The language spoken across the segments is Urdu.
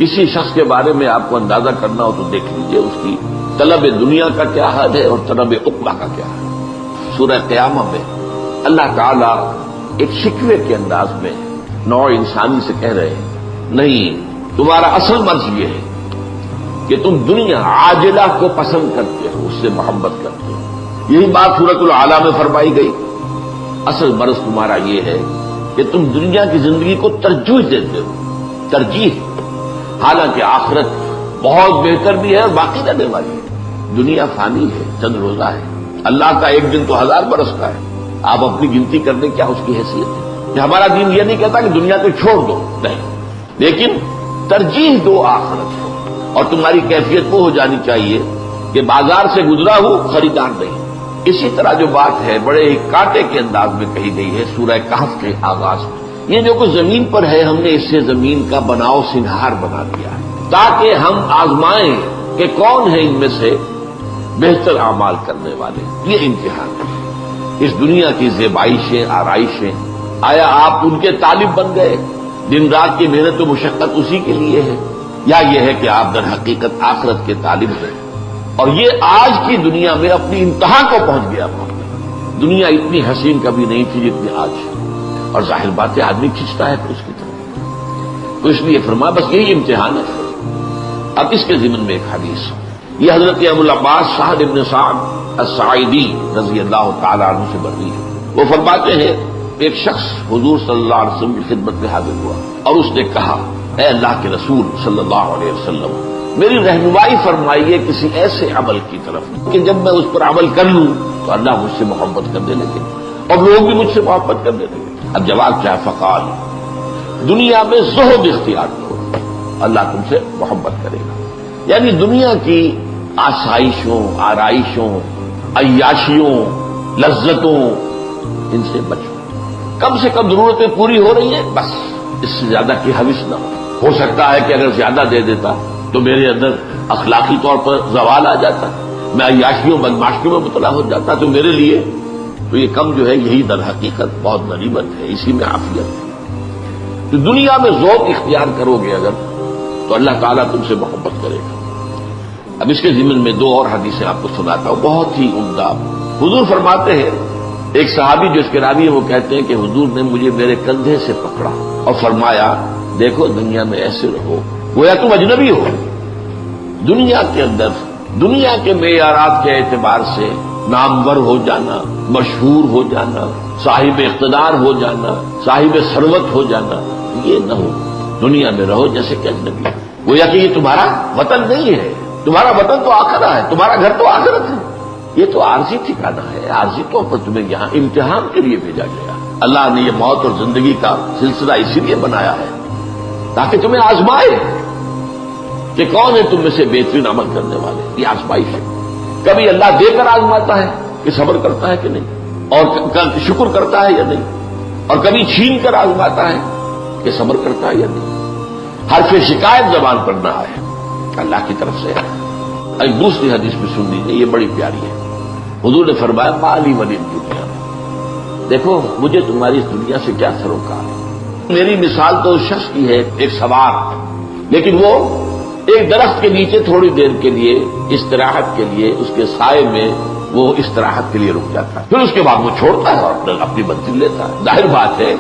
کسی شخص کے بارے میں آپ کو اندازہ کرنا ہو تو دیکھ لیجئے اس کی طلب دنیا کا کیا حال ہے اور طلب عقبہ کا کیا حال ہے۔ سورہ قیامہ میں اللہ تعالیٰ ایک شکوے کے انداز میں نوع انسانی سے کہہ رہے ہیں، نہیں، تمہارا اصل مرض یہ ہے کہ تم دنیا عاجلہ کو پسند کرتے ہو، اس سے محبت کرتے ہو۔ یہی بات سورۃ الاعلیٰ میں فرمائی گئی، اصل مرض تمہارا یہ ہے کہ تم دنیا کی زندگی کو ترجیح دیتے ہو، ترجیح، حالانکہ آخرت بہت بہتر بھی ہے اور باقی رہنے والی ہے۔ دنیا فانی ہے، چند روزہ ہے، اللہ کا ایک دن تو 1000 برس کا ہے۔ آپ اپنی گنتی کرنے کیا اس کی حیثیت ہے؟ کہ ہمارا دین یہ نہیں کہتا کہ دنیا کو چھوڑ دو، نہیں، لیکن ترجیح دو آخرت کو، اور تمہاری کیفیت وہ ہو جانی چاہیے کہ بازار سے گزرا ہو، خریدار نہیں۔ اسی طرح جو بات ہے بڑے ہی کانٹے کے انداز میں کہی گئی ہے سورہ کہف کے آغاز میں، یہ جو کچھ زمین پر ہے ہم نے اس سے زمین کا بناؤ سنہار بنا دیا ہے تاکہ ہم آزمائیں کہ کون ہے ان میں سے بہتر اعمال کرنے والے۔ یہ امتحان ہے۔ اس دنیا کی زیبائشیں، آرائشیں، آیا آپ ان کے طالب بن گئے؟ دن رات کی محنت و مشقت اسی کے لیے ہے، یا یہ ہے کہ آپ در حقیقت آخرت کے طالب ہیں؟ اور یہ آج کی دنیا میں اپنی انتہا کو پہنچ گیا۔ دنیا اتنی حسین کبھی نہیں تھی جتنی آج ہے، اور ظاہر بات ہے آدمی کھنچتا ہے پھر اس کی طرف، تو اس لیے فرمایا بس یہی امتحان ہے۔ اب اس کے ضمن میں ایک حدیث، یہ حضرت ابو العباس سہل بن سعد الساعدی رضی اللہ تعالیٰ عنہ سے مروی ہے۔ وہ فرماتے ہیں ایک شخص حضور صلی اللہ علیہ وسلم کی خدمت میں حاضر ہوا اور اس نے کہا، اے اللہ کے رسول صلی اللہ علیہ وسلم، میری رہنمائی فرمائیے کسی ایسے عمل کی طرف کہ جب میں اس پر عمل کر لوں تو اللہ مجھ سے محبت کرنے لگے اور لوگ بھی مجھ سے محبت کرنے لگے۔ اب جواب کیا ہے؟ فقال، دنیا میں زہد اختیار کرو، اللہ تم سے محبت کرے گا۔ یعنی دنیا کی آسائشوں، آرائشوں، عیاشیوں، لذتوں، ان سے بچو، کم سے کم ضرورتیں پوری ہو رہی ہیں، بس اس سے زیادہ کی حوث نہ ہو سکتا ہے کہ اگر زیادہ دے دیتا تو میرے اندر اخلاقی طور پر زوال آ جاتا، میں عیاشیوں بدماشیوں میں مبتلا ہو جاتا، تو میرے لیے تو یہ کم جو ہے یہی در حقیقت بہت غنیمت ہے، اسی میں عافیت ہے۔ تو دنیا میں ذوق اختیار کرو گے اگر تو اللہ تعالیٰ تم سے محبت کرے گا۔ اب اس کے ضمن میں 2 اور حدیثیں آپ کو سناتا ہوں، بہت ہی عمدہ۔ حضور فرماتے ہیں، ایک صحابی جو اس کے راوی ہیں وہ کہتے ہیں کہ حضور نے مجھے میرے کندھے سے پکڑا اور فرمایا، دیکھو دنیا میں ایسے رہو گویا تم اجنبی ہو۔ دنیا کے اندر دنیا کے معیارات کے اعتبار سے نامور ہو جانا، مشہور ہو جانا، صاحب اقتدار ہو جانا، صاحب ثروت ہو جانا، یہ نہ ہو۔ دنیا میں رہو جیسے کہ اجنبی، گویا کہ یہ تمہارا وطن نہیں ہے، تمہارا وطن تو آخرہ ہے، تمہارا گھر تو آخرت ہے۔ یہ تو عارضی ٹھکانہ ہے، عارضی طور پر تمہیں یہاں امتحان کے لیے بھیجا گیا۔ اللہ نے یہ موت اور زندگی کا سلسلہ اسی لیے بنایا ہے تاکہ تمہیں آزمائے کہ کون ہے تم میں سے بہترین عمل کرنے والے۔ یہ آزمائش ہے، کبھی اللہ دے کر آزماتا ہے کہ صبر کرتا ہے کہ نہیں، اور شکر کرتا ہے یا نہیں، اور کبھی چھین کر آزماتا ہے کہ صبر کرتا ہے یا نہیں۔ حرف شکایت زبان پر نہ آئے، اللہ کی طرف سے ہے۔ ایک دوسری حدیث میں سن لیجیے، یہ بڑی پیاری ہے۔ حضور نے فرمایا، مالی ولی دنیا، دیکھو مجھے تمہاری اس دنیا سے کیا سروکار ہے۔ میری مثال تو اس شخص کی ہے، ایک سوار، لیکن وہ ایک درخت کے نیچے تھوڑی دیر کے لیے استراحت کے لیے اس کے سائے میں وہ استراحت کے لیے رک جاتا ہے، پھر اس کے بعد وہ چھوڑتا ہے اور اپنی منزل لیتا ہے۔ ظاہر بات ہے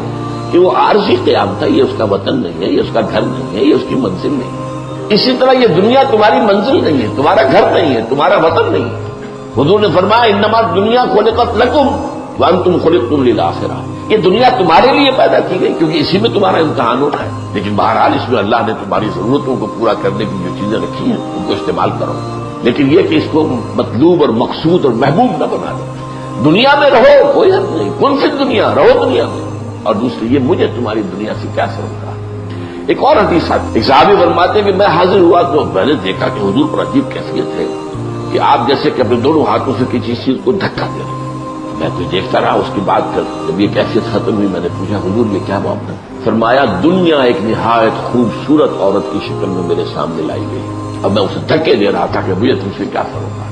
کہ وہ عارضی قیام تھا، یہ اس کا وطن نہیں ہے، یہ اس کا گھر نہیں ہے، یہ اس کی منزل نہیں ہے۔ اسی طرح یہ دنیا تمہاری منزل نہیں ہے، تمہارا گھر نہیں ہے، تمہارا وطن نہیں ہے۔ حضور نے فرمایا، انما الدنیا خلقت لکم وانتم خلقتم للآخرہ، یہ دنیا تمہارے لیے پیدا کی گئی کیونکہ اسی میں تمہارا امتحان ہونا ہے، لیکن بہرحال اس میں اللہ نے تمہاری ضرورتوں کو پورا کرنے کی جو چیزیں رکھی ہیں ان کو استعمال کرو، لیکن یہ کہ اس کو مطلوب اور مقصود اور محبوب نہ بنا دو۔ دنیا میں رہو، کوئی حد نہیں، کن فی دنیا، رہو دنیا میں، اور دوسری یہ مجھے تمہاری دنیا سے کیا سروکار۔ ایک اور حدیث ہے، ایک صحابی فرماتے ہیں کہ میں حاضر ہوا تو میں نے دیکھا کہ حضور پر عجیب کیفیت ہے کہ آپ جیسے کہ اپنے دونوں ہاتھوں سے کسی چیز کو دھکا دے رہے ہیں۔ میں تو دیکھتا رہا، اس کی بات کر جب یہ کیفیت ختم ہوئی میں نے پوچھا، حضور یہ کیا معاملہ؟ فرمایا، دنیا ایک نہایت خوبصورت عورت کی شکل میں میرے سامنے لائی گئی، اب میں اسے دھکے دے رہا تھا کہ مجھے تم سے کیا سروکار۔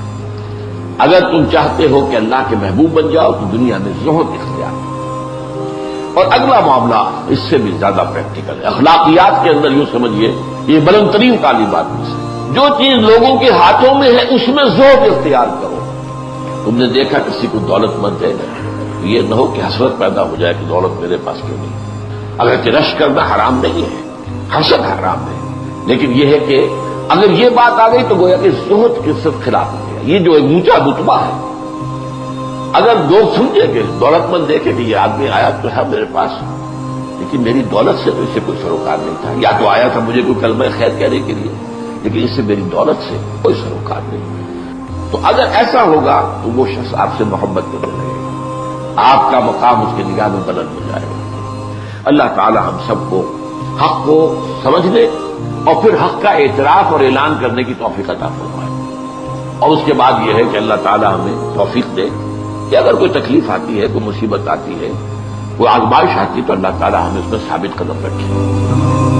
اگر تم چاہتے ہو کہ اللہ کے محبوب بن جاؤ تو دنیا میں زہد اختیار۔ اور اگلا معاملہ اس سے بھی زیادہ پریکٹیکل ہے، اخلاقیات کے اندر یوں سمجھیے یہ بلند ترین تعلیمات میں سے جو چیز لوگوں کے ہاتھوں میں ہے اس میں ذوق اختیار کرو. تم نے دیکھا کسی کو دولت مند ہے یہ نہ ہو کہ حسرت پیدا ہو جائے کہ دولت میرے پاس کیوں نہیں. اگرچہ رش کرنا حرام نہیں ہے, حسد حرام ہے, لیکن یہ ہے کہ اگر یہ بات آ گئی تو گویا کہ زہد کے صرف خلاف ہو گیا. یہ جو ایک اونچا رتبہ ہے, اگر لوگ سمجھے کہ دولت مند دیکھے کہ یہ آدمی آیا تو ہے میرے پاس, لیکن میری دولت سے تو اس سے کوئی سروکار نہیں تھا, یا تو آیا تھا مجھے کوئی کلمہ خیر کہنے کے لیے, لیکن اس سے میری دولت سے کوئی سروکار نہیں. تو اگر ایسا ہوگا تو وہ شخص آپ سے محبت کرنے لگے گا, آپ کا مقام اس کی نگاہ میں بلند ہو جائے گا. اللہ تعالی ہم سب کو حق کو سمجھنے اور پھر حق کا اعتراف اور اعلان کرنے کی توفیق عطا فرمائے. اور اس کے بعد یہ ہے کہ اللہ تعالی ہمیں توفیق دے کہ اگر کوئی تکلیف آتی ہے, کوئی مصیبت آتی ہے, کوئی آزمائش آتی ہے تو اللہ تعالی ہمیں اس میں ثابت قدم رکھے.